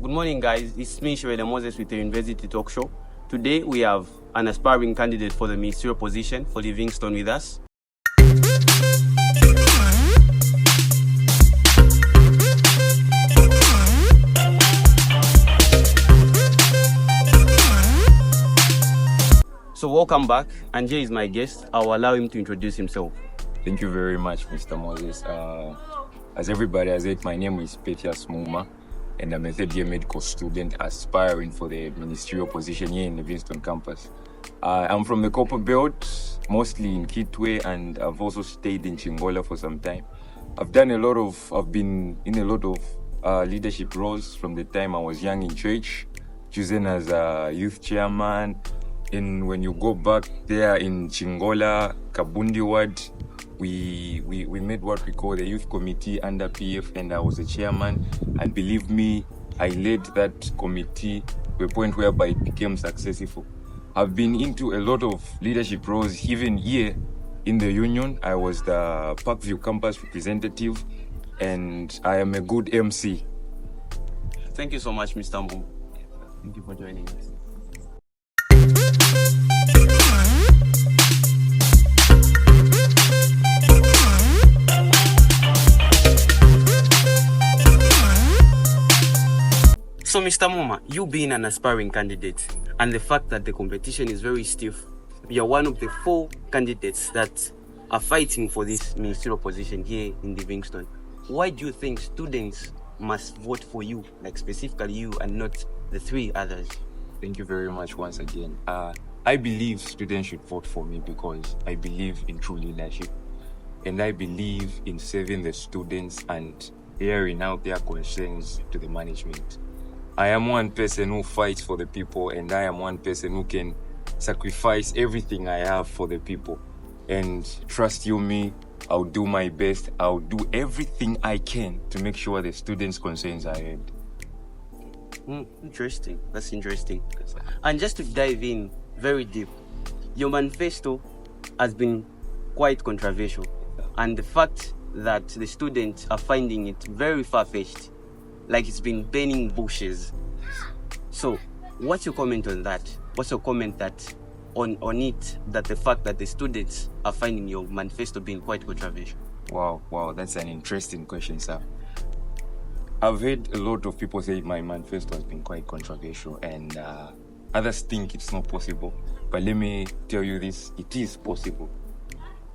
Good morning, guys. It's me, Shirley Moses, with the University Talk Show. Today, we have an aspiring candidate for the ministerial position for Livingstone with us. So welcome back, and here is my guest. I'll allow him to introduce himself. Thank you very much, Mr. Moses. As everybody has said, my name is Pythias Muma, and I'm a third-year medical student aspiring for the ministerial position here in Livingstone campus. I'm from the Copper Belt, mostly in Kitwe, and I've also stayed in Chingola for some time. I've been in a lot of leadership roles from the time I was young in church, chosen as a youth chairman. And when you go back there in Chingola, Kabundi Ward, we made what we call the youth committee under PF, and I was the chairman. And believe me, I led that committee to a point whereby it became successful. I've been into a lot of leadership roles, even here in the union. I was the Parkview campus representative, and I am a good MC. Thank you so much, Mr. Mum. Thank you for joining us. So, Mr. Muma, you being an aspiring candidate and the fact that the competition is very stiff, you're one of the 4 candidates that are fighting for this ministerial position here in Livingstone. Why do you think students must vote for you, like specifically you, and not the 3 others? Thank you very much once again. I believe students should vote for me because I believe in true leadership, and I believe in serving the students and airing out their concerns to the management. I am one person who fights for the people, and I am one person who can sacrifice everything I have for the people. And trust you me, I'll do my best. I'll do everything I can to make sure the students' concerns are heard. Interesting. That's interesting. And just to dive in very deep, your manifesto has been quite controversial. And the fact that the students are finding it very far-fetched, like it's been burning bushes. So, what's your comment on that? What's your comment on it, that the fact that the students are finding your manifesto being quite controversial? Wow, that's an interesting question, sir. I've heard a lot of people say my manifesto has been quite controversial, and others think it's not possible. But let me tell you this, it is possible.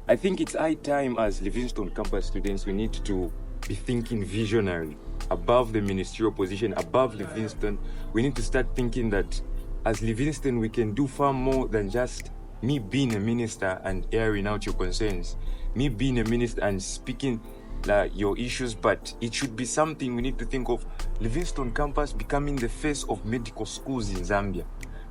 I think it's high time as Livingstone campus students, we need to be thinking visionary, above the ministerial position, above Livingstone. We need to start thinking that as Livingstone, we can do far more than just me being a minister and airing out your concerns, me being a minister and speaking your issues, but it should be something we need to think of Livingstone campus becoming the face of medical schools in Zambia.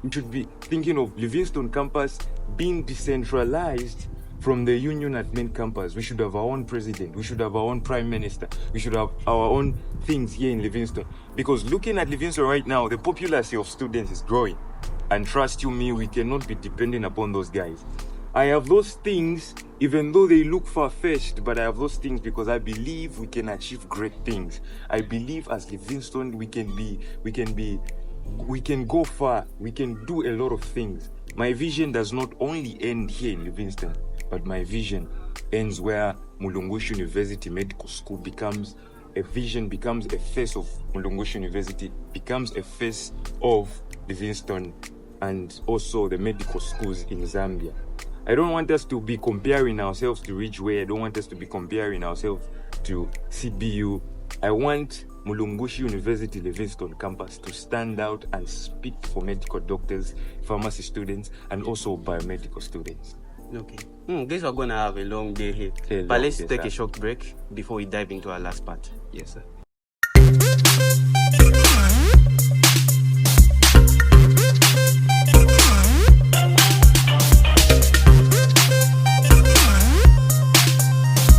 We should be thinking of Livingstone campus being decentralized from the union at main campus. We should have our own president. We should have our own prime minister. We should have our own things here in Livingstone. Because looking at Livingstone right now, the popularity of students is growing. And trust you me, we cannot be dependent upon those guys. I have those things, even though they look far-fetched, but I have those things because I believe we can achieve great things. I believe as Livingstone, we can go far. We can do a lot of things. My vision does not only end here in Livingstone, but my vision ends where Mulungushi University Medical School becomes a face of Mulungushi University, becomes a face of Livingstone and also the medical schools in Zambia. I don't want us to be comparing ourselves to Ridgeway. I don't want us to be comparing ourselves to CBU. I want Mulungushi University Livingstone campus to stand out and speak for medical doctors, pharmacy students, and also biomedical students. Okay. Guys, we're going to have a long day here. But let's take a short break before we dive into our last part. Yes, sir.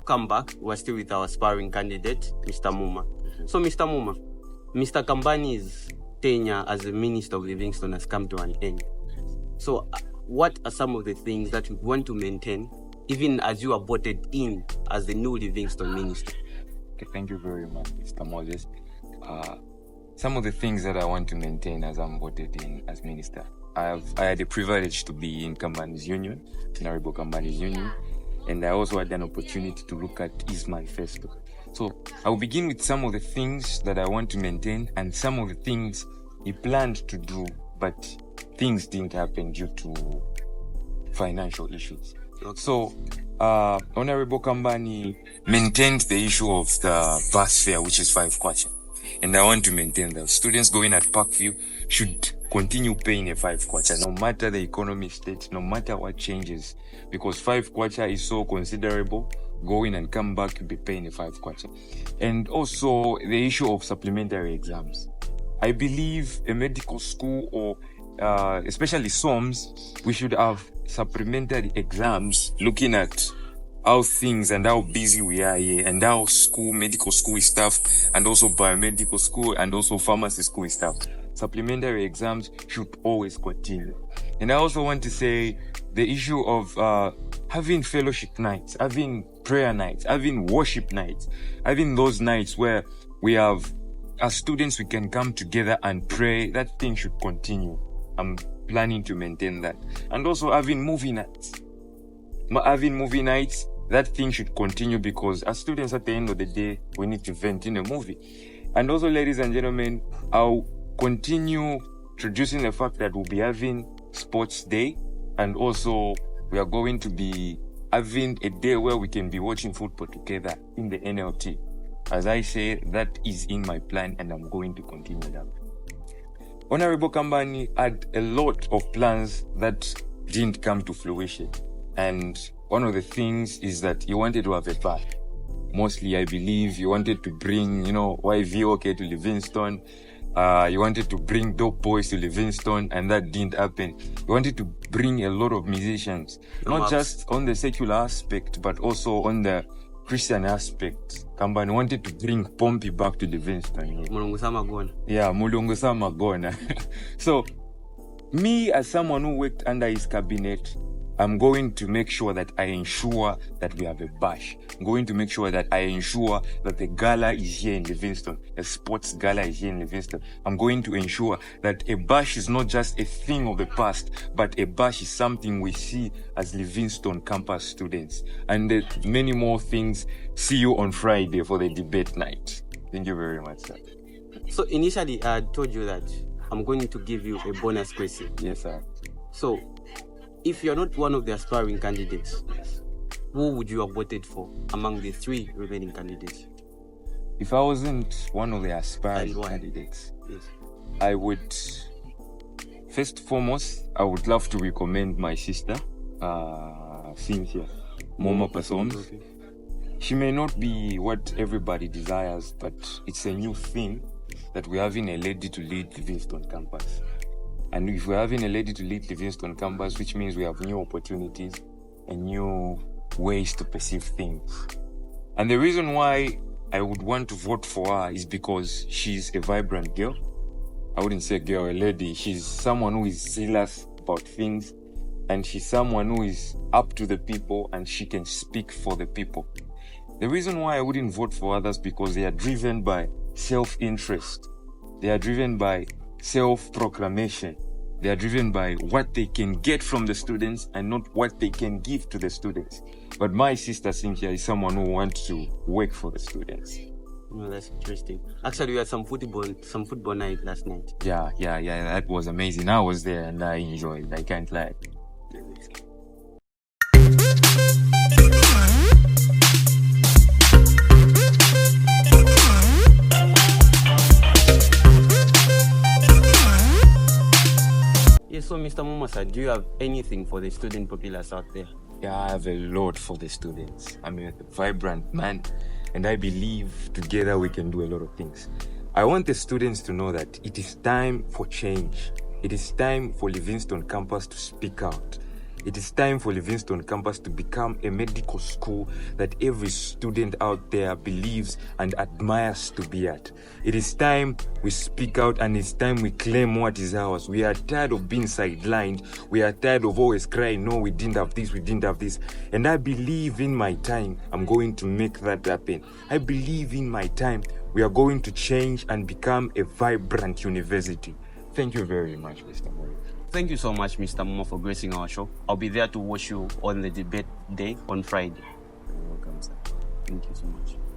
Come back. We're still with our aspiring candidate, Mr. Muma. So, Mr. Muma, Mr. Kambani's tenure as the Minister of Livingstone has come to an end. So, what are some of the things that we want to maintain, even as you are voted in as the new Livingstone Minister? Okay, thank you very much, Mr. Moses. some of the things that I want to maintain as I'm voted in as minister. I had the privilege to be in Companies Union, Honorable Companies Union, and I also had an opportunity to look at his manifesto. So I will begin with some of the things that I want to maintain and some of the things he planned to do, but things didn't happen due to financial issues. So Honorable Kambani maintained the issue of the bus fare, which is 5 kwacha. And I want to maintain that students going at Parkview should continue paying a 5 kwacha, no matter the economy state, no matter what changes, because 5 kwacha is so considerable. Going and come back, you'll be paying a 5 kwacha. And also the issue of supplementary exams. I believe a medical school or especially SOMs, we should have supplementary exams looking at how things and how busy we are here and how medical school is staff, and also biomedical school and also pharmacy school is staff. Supplementary exams should always continue. And I also want to say the issue of having fellowship nights, having prayer nights, having worship nights, having those nights where we have, as students, we can come together and pray. That thing should continue. I'm planning to maintain that. And also having movie nights. That thing should continue, because as students, at the end of the day, we need to vent in a movie. And also, ladies and gentlemen, I'll continue introducing the fact that we'll be having sports day, and also we are going to be having a day where we can be watching football together in the NLT. As I say, that is in my plan, and I'm going to continue that. Honorable Kambani had a lot of plans that didn't come to fruition. And one of the things is that he wanted to have a bar. Mostly, I believe he wanted to bring, YVOK to Livingston. He wanted to bring Dope Boys to Livingston, and that didn't happen. He wanted to bring a lot of musicians, not just on the secular aspect, but also on the Christian aspect. Kambani wanted to bring Pompey back to Livingston. Mulungu Sama Gona. So, me as someone who worked under his cabinet, I'm going to make sure that I ensure that we have a bash. I'm going to make sure that I ensure that the gala is here in Livingston. The sports gala is here in Livingston. I'm going to ensure that a bash is not just a thing of the past, but a bash is something we see as Livingston campus students. And many more things. See you on Friday for the debate night. Thank you very much, sir. So initially, I told you that I'm going to give you a bonus question. Yes, sir. So, if you're not one of the aspiring candidates, who would you have voted for among the 3 remaining candidates? If I wasn't one of the aspiring candidates, yes, I would, first and foremost, I would love to recommend my sister, Cynthia, Muma Persons. Okay. She may not be what everybody desires, but it's a new thing that we're having a lady to lead Livingston campus. And if we're having a lady to lead Livingston campus, which means we have new opportunities and new ways to perceive things. And the reason why I would want to vote for her is because she's a vibrant girl. I wouldn't say girl, a lady. She's someone who is zealous about things, and she's someone who is up to the people, and she can speak for the people. The reason why I wouldn't vote for others because they are driven by self-interest. They are driven by self-proclamation. They are driven by what they can get from the students and not what they can give to the students. But my sister Cynthia is someone who wants to work for the students. Well, that's interesting. Actually, we had some football night last night. Yeah. That was amazing. I was there and I enjoyed it. I can't lie. So, Mr. Muma, do you have anything for the student populace out there? Yeah, I have a lot for the students. I'm a vibrant man, and I believe together we can do a lot of things. I want the students to know that it is time for change. It is time for Livingston campus to speak out. It is time for Livingston campus to become a medical school that every student out there believes and admires to be at. It is time we speak out, and it's time we claim what is ours. We are tired of being sidelined. We are tired of always crying, no, we didn't have this, we didn't have this. And I believe in my time, I'm going to make that happen. I believe in my time, we are going to change and become a vibrant university. Thank you very much, Mr. Morris. Thank you so much, Mr. Muma, for gracing our show. I'll be there to watch you on the debate day on Friday. You're welcome, sir. Thank you so much.